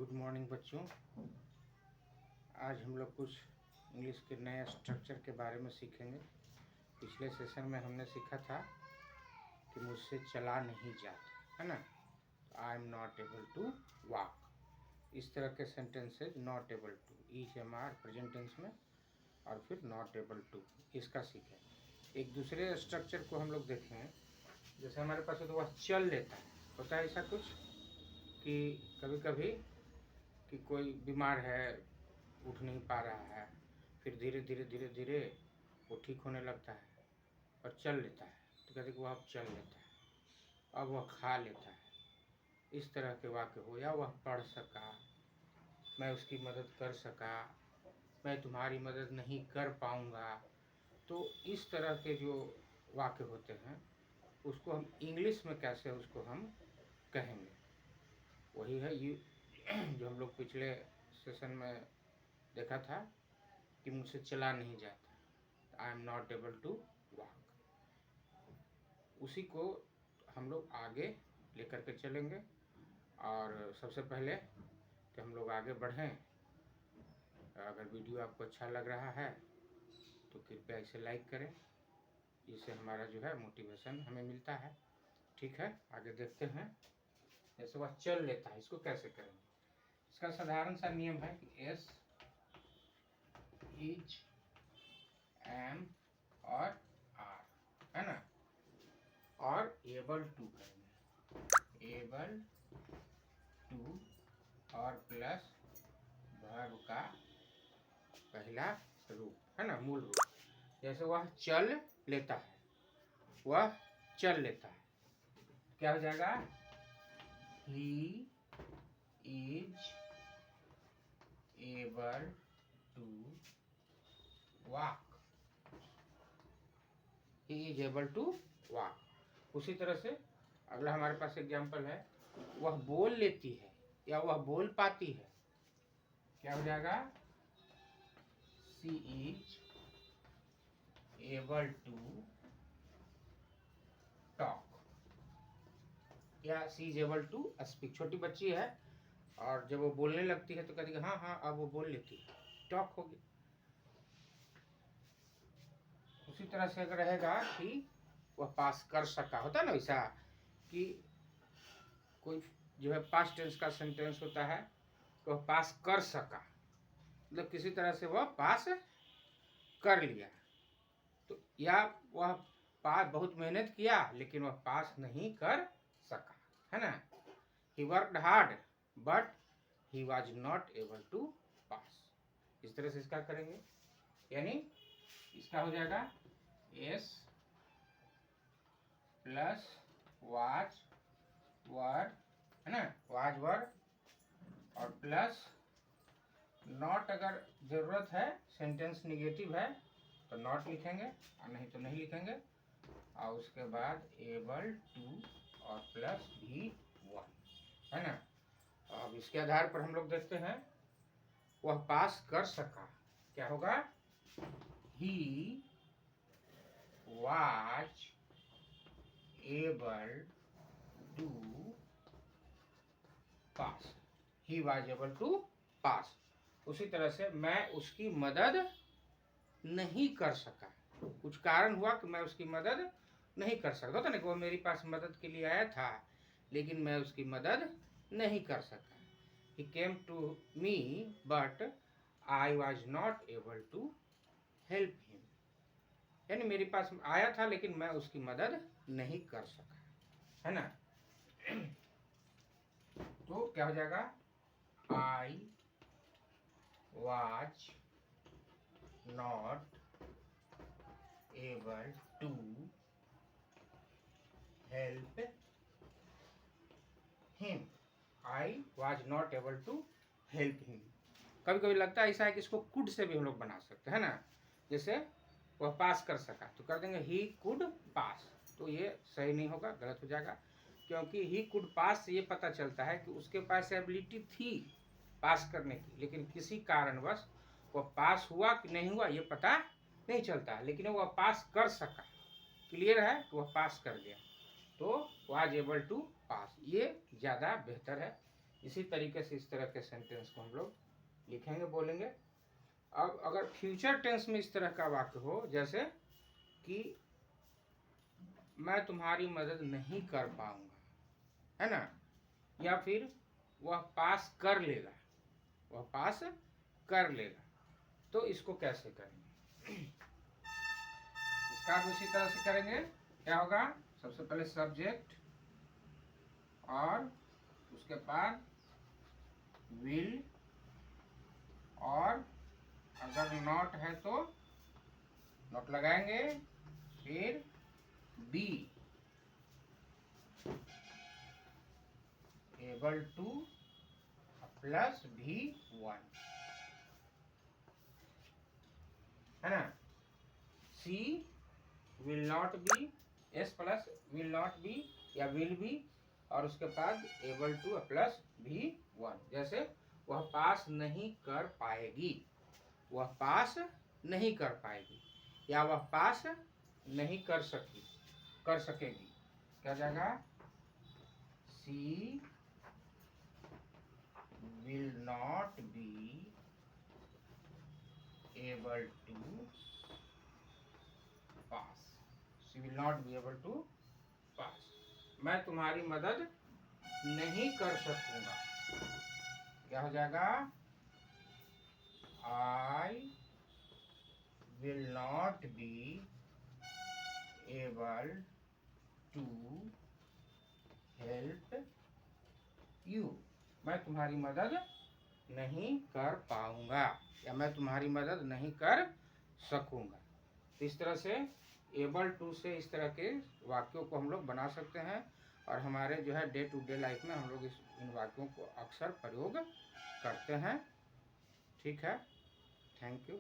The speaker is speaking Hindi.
गुड मॉर्निंग बच्चों। आज हम लोग कुछ इंग्लिश के नए स्ट्रक्चर के बारे में सीखेंगे। पिछले सेशन में हमने सीखा था कि मुझसे चला नहीं जाता, है ना। I am not able to walk, इस तरह के sentences not able to, is am are present tense में, और फिर नॉट एबल टू, इसका सीखें। एक दूसरे स्ट्रक्चर को हम लोग देखें, जैसे हमारे पास है तो वह चल लेता है। होता है ऐसा कुछ कि कभी कभी कि कोई बीमार है, उठ नहीं पा रहा है, फिर धीरे धीरे धीरे धीरे वो ठीक होने लगता है और चल लेता है, तो कहते कि वह अब चल लेता है, अब वह खा लेता है। इस तरह के वाक्य हो, या वह पढ़ सका, मैं उसकी मदद कर सका, मैं तुम्हारी मदद नहीं कर पाऊँगा। तो इस तरह के जो वाक्य होते हैं उसको हम इंग्लिश में कैसे उसको हम कहेंगे, वही है यू जो हम लोग पिछले सेशन में देखा था कि मुझसे चला नहीं जाता, I am not able to walk. उसी को हम लोग आगे लेकर के चलेंगे। और सबसे पहले कि हम लोग आगे बढ़ें, अगर वीडियो आपको अच्छा लग रहा है तो कृपया इसे लाइक करें, इससे हमारा जो है मोटिवेशन हमें मिलता है। ठीक है, आगे देखते हैं। जैसे वह चल लेता है, इसको कैसे करेंगे। इसका साधारण सा नियम है कि एस, इज, एम और आर, है ना, और एबल टू करेंगे। एबल टू और प्लस वर्ब का पहला रूप, है ना, मूल रूप। जैसे वह चल लेता है, वह चल लेता है, क्या हो जाएगा, he is able to walk. He is able to walk. उसी तरह से अगला हमारे पास एग्जाम्पल है, वह बोल लेती है या वह बोल पाती है, क्या हो जाएगा, she is able to talk, या she is able to speak. छोटी बच्ची है और जब वो बोलने लगती है तो कहती है हाँ हाँ अब वो बोल लेती है, टॉक होगी। उसी तरह से अगर रहेगा कि वह पास कर सका, होता है ना वैसा कि कोई जो है पास्ट टेंस का सेंटेंस होता है, तो वह पास कर सका, मतलब किसी तरह से वह पास कर लिया। तो या वह पास बहुत मेहनत किया लेकिन वह पास नहीं कर सका, है ना। He worked hard but he was not able to pass. इस तरह से इसका करेंगे, यानी इसका हो जाएगा एस प्लस वाज वर, है ना, वाज वर, और प्लस नॉट, अगर जरूरत है सेंटेंस निगेटिव है तो नॉट लिखेंगे और नहीं तो नहीं लिखेंगे, और उसके बाद एबल टू और प्लस भी वन, है ना। अब इसके आधार पर हम लोग देखते हैं, वह पास कर सका, क्या होगा, he was able to pass. He was able to pass. उसी तरह से मैं उसकी मदद नहीं कर सका, कुछ कारण हुआ कि मैं उसकी मदद नहीं कर सकता था ना, कि वो मेरे पास मदद के लिए आया था लेकिन मैं उसकी मदद नहीं कर सका। He came to me but I was not able to help him, यानी मेरे पास आया था लेकिन मैं उसकी मदद नहीं कर सका, है ना। तो क्या हो जाएगा, I was not able to help him. I was not able to help him. कभी कभी लगता है ऐसा है कि इसको कुड से भी हम लोग बना सकते हैं ना, जैसे वह पास कर सका तो कर देंगे ही कुड पास, तो ये सही नहीं होगा, गलत हो जाएगा, क्योंकि ही कुड पास से ये पता चलता है कि उसके पास एबिलिटी थी पास करने की, लेकिन किसी कारणवश वह पास हुआ कि नहीं हुआ ये पता नहीं चलता, लेकिन वह पास कर सका, क्लियर है कि वह पास कर गया, तो वाज एबल टू पास, ये ज़्यादा बेहतर है, इसी तरीके से इस तरह के सेंटेंस को हम लोग लिखेंगे, बोलेंगे। अब अगर फ्यूचर टेंस में इस तरह का वाक्य हो, जैसे कि मैं तुम्हारी मदद नहीं कर पाऊंगा, है ना, या फिर वह पास कर लेगा, वह पास कर लेगा, तो इसको कैसे करेंगे? इसका भी उसी तरह से करेंगे। क्या होगा? सबसे पहले सब्जेक्ट और उसके बाद विल, और अगर नॉट है तो नॉट लगाएंगे, फिर B able two plus V1, है ना। She will not be, S plus will not be या विल बी, और उसके बाद एबल टू प्लस V1। जैसे वह पास नहीं कर पाएगी, वह पास नहीं कर पाएगी, या वह पास नहीं कर सकेगी। क्या जाएगा? She will not be able to pass, she will not be able to pass. मैं तुम्हारी मदद नहीं कर सकूंगा। क्या हो जाएगा? I will not be able to help you, मैं तुम्हारी मदद नहीं कर पाऊंगा, या मैं तुम्हारी मदद नहीं कर सकूंगा। तो इस तरह से एबल टू से इस तरह के वाक्यों को हम लोग बना सकते हैं, और हमारे जो है डे टू डे लाइफ में हम लोग इन वाक्यों को अक्सर प्रयोग करते हैं। ठीक है, थैंक यू।